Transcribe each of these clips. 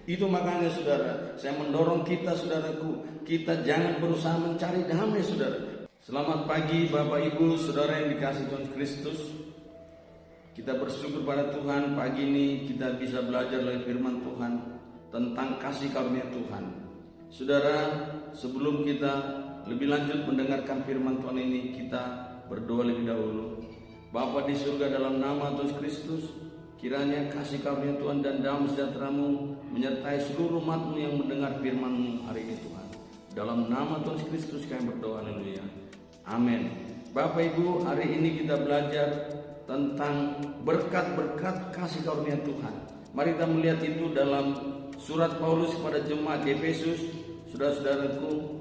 Itu makanya saudara, saya mendorong kita saudaraku, kita jangan berusaha mencari damai saudara. Selamat pagi Bapak Ibu saudara yang dikasihi Tuhan Kristus. Kita bersyukur pada Tuhan, pagi ini kita bisa belajar dari firman Tuhan tentang kasih karunia Tuhan. Saudara, sebelum kita lebih lanjut mendengarkan firman Tuhan ini, kita berdoa lebih dahulu. Bapa di surga, dalam nama Tuhan Kristus, kiranya kasih karunia Tuhan dan damai sejahtera-Mu menyertai seluruh umat-Mu yang mendengar firman-Mu hari ini Tuhan. Dalam nama Tuhan Kristus kami berdoa, haleluya. Amin. Bapak Ibu, hari ini kita belajar tentang berkat-berkat kasih karunia Tuhan. Mari kita melihat itu dalam surat Paulus kepada jemaat di Efesus. Saudara-saudaraku,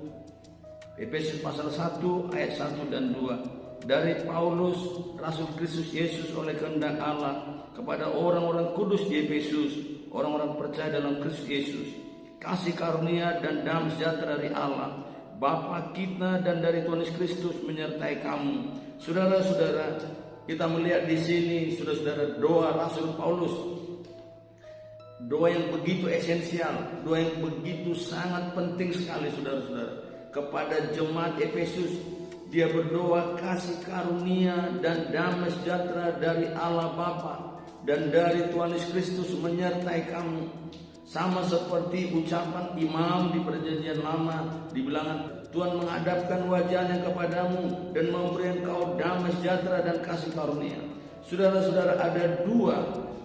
Efesus pasal 1 ayat 1 dan 2. Dari Paulus, Rasul Kristus Yesus oleh kehendak Allah, kepada orang-orang kudus di Efesus, orang-orang percaya dalam Kristus Yesus, kasih karunia dan damai sejahtera dari Allah Bapa kita dan dari Tuhan Yesus Kristus menyertai kamu. Saudara-saudara, kita melihat di sini, saudara-saudara, doa Rasul Paulus, doa yang begitu esensial, doa yang begitu sangat penting sekali, saudara-saudara, kepada jemaat Efesus. Dia berdoa kasih karunia dan damai sejahtera dari Allah Bapa dan dari Tuhan Yesus Kristus menyertai kamu. Sama seperti ucapan imam di perjanjian lama, dibilang Tuhan menghadapkan wajahnya kepadamu dan memberi engkau damai sejahtera dan kasih karunia. Saudara-saudara, ada dua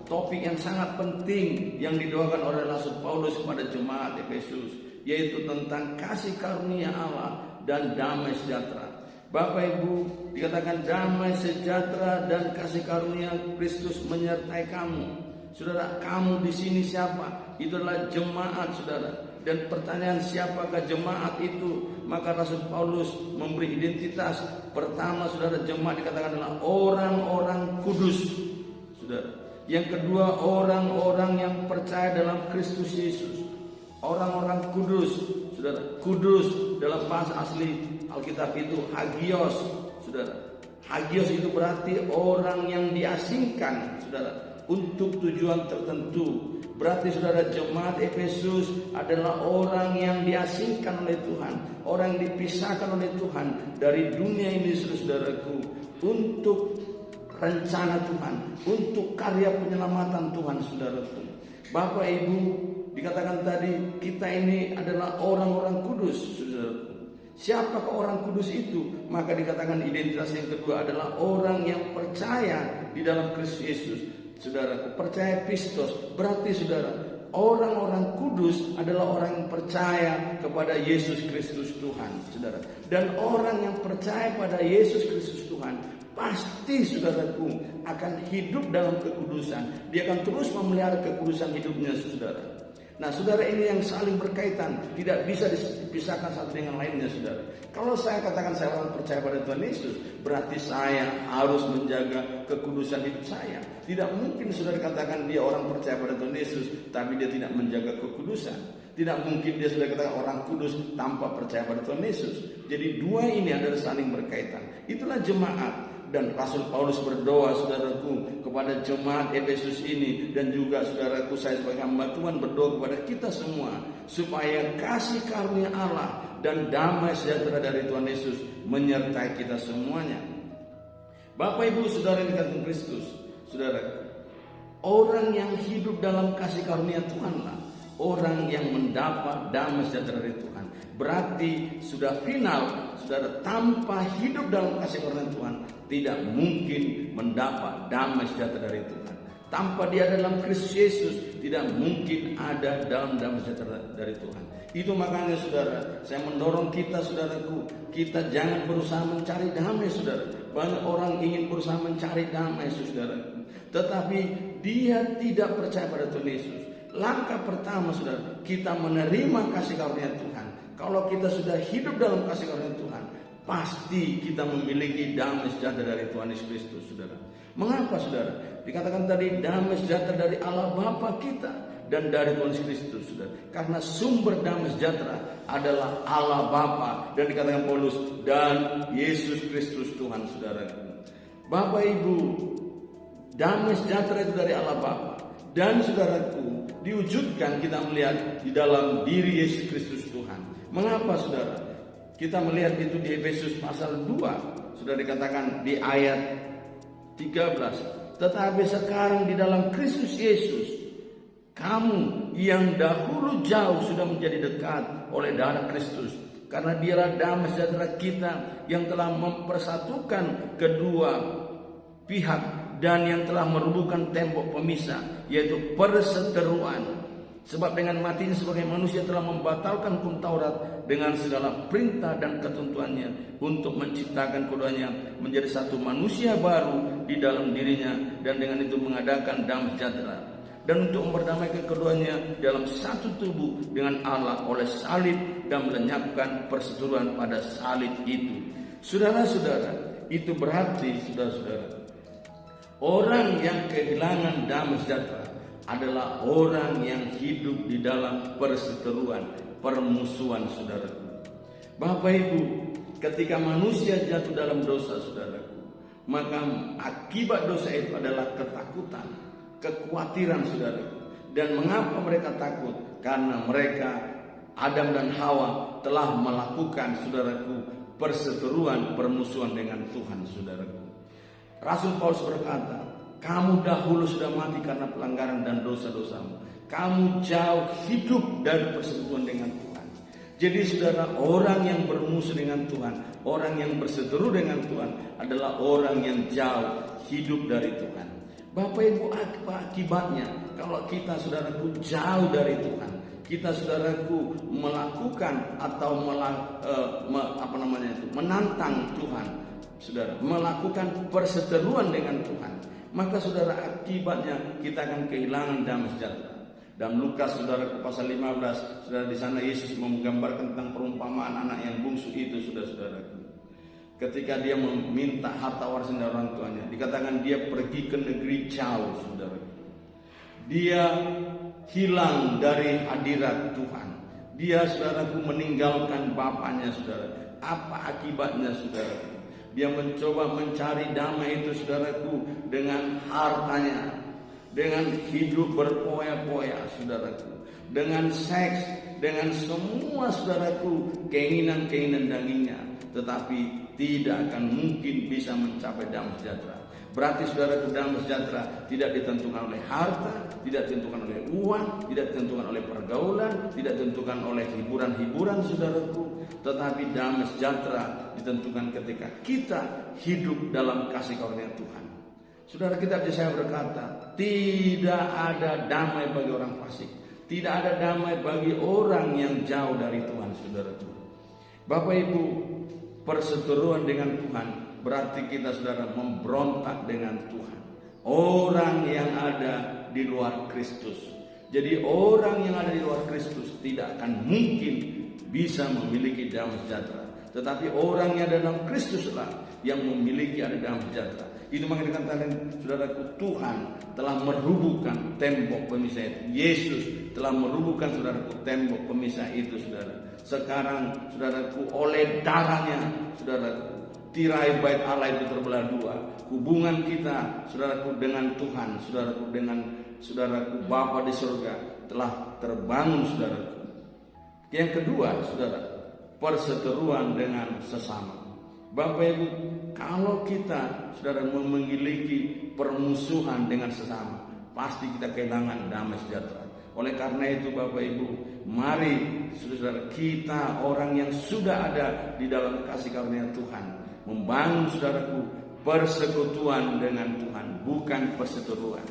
topik yang sangat penting yang didoakan oleh Rasul Paulus kepada jemaat Efesus, yaitu tentang kasih karunia Allah dan damai sejahtera. Bapak Ibu, dikatakan damai sejahtera dan kasih karunia Kristus menyertai kamu. Saudara, kamu di sini siapa? Itu adalah jemaat, saudara. Dan pertanyaan siapakah jemaat itu? Maka Rasul Paulus memberi identitas. Pertama, saudara, jemaat dikatakan adalah orang-orang kudus, saudara. Yang kedua, orang-orang yang percaya dalam Kristus Yesus. Orang-orang kudus, saudara. Kudus dalam bahasa asli Alkitab itu hagios, saudara. Hagios itu berarti orang yang diasingkan, saudara, untuk tujuan tertentu. Berarti saudara, jemaat Efesus adalah orang yang diasingkan oleh Tuhan, orang yang dipisahkan oleh Tuhan dari dunia ini, saudaraku, untuk rencana Tuhan, untuk karya penyelamatan Tuhan, saudaraku. Bapak Ibu, dikatakan tadi kita ini adalah orang-orang kudus, saudaraku. Siapakah orang kudus itu? Maka dikatakan identitas yang kedua adalah orang yang percaya di dalam Kristus Yesus. Saudara, percaya Kristus berarti, saudara, orang-orang kudus adalah orang yang percaya kepada Yesus Kristus Tuhan, saudara. Dan orang yang percaya pada Yesus Kristus Tuhan pasti, saudaraku, akan hidup dalam kekudusan. Dia akan terus memelihara kekudusan hidupnya, saudara. Nah, saudara, ini yang saling berkaitan, tidak bisa dipisahkan satu dengan lainnya, saudara. Kalau saya katakan saya orang percaya pada Tuhan Yesus, berarti saya harus menjaga kekudusan hidup saya. Tidak mungkin saudara katakan dia orang percaya pada Tuhan Yesus, tapi dia tidak menjaga kekudusan. Tidak mungkin dia sudah katakan orang kudus tanpa percaya pada Tuhan Yesus. Jadi dua ini adalah saling berkaitan. Itulah jemaat. Dan Rasul Paulus berdoa, saudaraku, kepada jemaat Efesus ini, dan juga saudaraku, saya sebagai hamba Tuhan berdoa kepada kita semua, supaya kasih karunia Allah dan damai sejahtera dari Tuhan Yesus menyertai kita semuanya. Bapak Ibu saudara yang dikasihi Kristus, saudaraku, orang yang hidup dalam kasih karunia Tuhanlah orang yang mendapat damai sejahtera dari Tuhan. Berarti sudah final, saudara, tanpa hidup dalam kasih karunia Tuhan tidak mungkin mendapat damai sejahtera dari Tuhan. Tanpa dia dalam Kristus Yesus tidak mungkin ada dalam damai sejahtera dari Tuhan. Itu makanya, saudara, saya mendorong kita, saudaraku, kita jangan berusaha mencari damai, saudara. Banyak orang ingin berusaha mencari damai, saudaraku, tetapi dia tidak percaya pada Tuhan Yesus. Langkah pertama, saudara, kita menerima kasih karunia Tuhan. Kalau kita sudah hidup dalam kasih karunia Tuhan, pasti kita memiliki damai sejahtera dari Tuhan Yesus Kristus, saudara. Mengapa, saudara? Dikatakan tadi damai sejahtera dari Allah Bapa kita dan dari Tuhan Yesus Kristus, saudara. Karena sumber damai sejahtera adalah Allah Bapa, dan dikatakan Paulus, dan Yesus Kristus Tuhan, saudara. Bapak Ibu, damai sejahtera itu dari Allah Bapa Dan saudaraku, diwujudkan kita melihat di dalam diri Yesus Kristus Tuhan. Mengapa saudara? Kita melihat itu di Efesus pasal 2. Sudah dikatakan di ayat 13. Tetapi sekarang di dalam Kristus Yesus, kamu yang dahulu jauh sudah menjadi dekat oleh darah Kristus. Karena dialah damai sejahtera kita yang telah mempersatukan kedua pihak dan yang telah merubuhkan tembok pemisah, yaitu perseteruan. Sebab dengan matinya sebagai manusia telah membatalkan hukum Taurat dengan segala perintah dan ketentuannya untuk menciptakan keduanya menjadi satu manusia baru di dalam dirinya, dan dengan itu mengadakan damai sejahtera, dan untuk memperdamaikan keduanya dalam satu tubuh dengan Allah oleh salib dan melenyapkan perseteruan pada salib itu. Saudara-saudara, itu berarti saudara-saudara, orang yang kehilangan damai sejahtera adalah orang yang hidup di dalam perseteruan, permusuhan, saudaraku. Bapak Ibu, ketika manusia jatuh dalam dosa, saudaraku, maka akibat dosa itu adalah ketakutan, kekhawatiran, saudaraku. Dan mengapa mereka takut? Karena mereka, Adam dan Hawa, telah melakukan, saudaraku, perseteruan, permusuhan dengan Tuhan, saudaraku. Rasul Paulus berkata, kamu dahulu sudah mati karena pelanggaran dan dosa-dosamu. Kamu jauh hidup dari persekutuan dengan Tuhan. Jadi saudara, orang yang bermusuh dengan Tuhan, orang yang berseteru dengan Tuhan adalah orang yang jauh hidup dari Tuhan. Bapak Ibu, apa akibatnya kalau kita, saudaraku, jauh dari Tuhan? Kita, saudaraku, melakukan atau menantang Tuhan, saudara, melakukan perseteruan dengan Tuhan, maka saudara, akibatnya kita akan kehilangan damai sejahtera. Dalam Lukas, saudara, pasal 15, saudara, di sana Yesus menggambarkan tentang perumpamaan anak yang bungsu itu, saudara-saudaraku. Ketika dia meminta harta warisan dari orang tuanya, dikatakan dia pergi ke negeri jauh, saudara. Dia hilang dari hadirat Tuhan. Dia, saudaraku, meninggalkan bapaknya, saudara. Apa akibatnya, saudara? Dia mencoba mencari damai itu, saudaraku, dengan hartanya, dengan hidup berpoya-poya, saudaraku, dengan seks, dengan semua, saudaraku, keinginan-keinginan dagingnya. Tetapi tidak akan mungkin bisa mencapai damai sejahtera. Berarti, saudaraku, damai sejahtera tidak ditentukan oleh harta, tidak ditentukan oleh uang, tidak ditentukan oleh pergaulan, tidak ditentukan oleh hiburan-hiburan, saudaraku. Tetapi damai sejahtera ditentukan ketika kita hidup dalam kasih karunia Tuhan. Saudara, kitab Yesaya berkata, tidak ada damai bagi orang fasik, tidak ada damai bagi orang yang jauh dari Tuhan, saudaraku. Bapak Ibu, perseteruan dengan Tuhan berarti kita, saudara, memberontak dengan Tuhan. Orang yang ada di luar Kristus. Jadi orang yang ada di luar Kristus tidak akan mungkin bisa memiliki damai sejahtera. Tetapi orang yang ada dalam Kristus lah yang memiliki ada damai sejahtera. Itu makanya dikatakan, saudaraku, Tuhan telah merubuhkan tembok pemisah itu. Yesus telah merubuhkan, saudaraku, tembok pemisah itu, saudara. Sekarang, saudaraku, oleh darahnya, saudaraku, tirai bait Allah itu terbelah dua. Hubungan kita, saudaraku, dengan Tuhan, saudaraku, dengan saudaraku Bapa di surga telah terbangun, saudaraku. Yang kedua, saudara, perseteruan dengan sesama. Bapak Ibu, kalau kita, saudara, memiliki permusuhan dengan sesama, pasti kita kehilangan damai sejahtera. Oleh karena itu, Bapak Ibu, mari, saudara, kita orang yang sudah ada di dalam kasih karunia Tuhan, membangun, saudaraku, persekutuan dengan Tuhan, bukan perseteruan.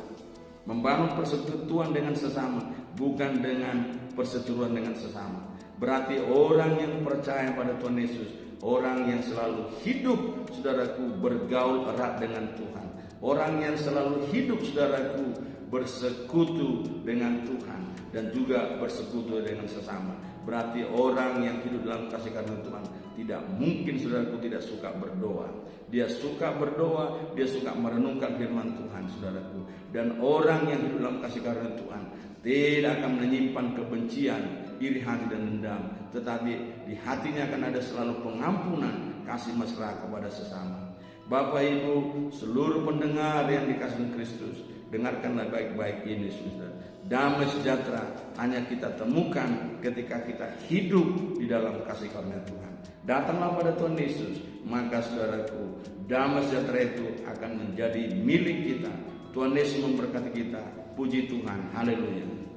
Membangun persekutuan dengan sesama, bukan dengan perseteruan dengan sesama. Berarti orang yang percaya pada Tuhan Yesus, orang yang selalu hidup, saudaraku, bergaul erat dengan Tuhan. Orang yang selalu hidup, saudaraku, bersekutu dengan Tuhan dan juga bersekutu dengan sesama. Berarti orang yang hidup dalam kasih karunia Tuhan tidak mungkin, saudaraku, tidak suka berdoa. Dia suka berdoa, dia suka merenungkan firman Tuhan, saudaraku. Dan orang yang hidup dalam kasih karunia Tuhan tidak akan menyimpan kebencian, iri hati dan dendam, tetapi di hatinya akan ada selalu pengampunan, kasih mesra kepada sesama. Bapak Ibu, seluruh pendengar yang dikasihi Kristus, Dengarkanlah baik-baik ini, saudara. Damai sejahtera hanya kita temukan ketika kita hidup di dalam kasih karunia Tuhan. Datanglah pada Tuhan Yesus, maka saudaraku, damai sejahtera itu akan menjadi milik kita. Tuhan Yesus memberkati kita. Puji Tuhan. Haleluya.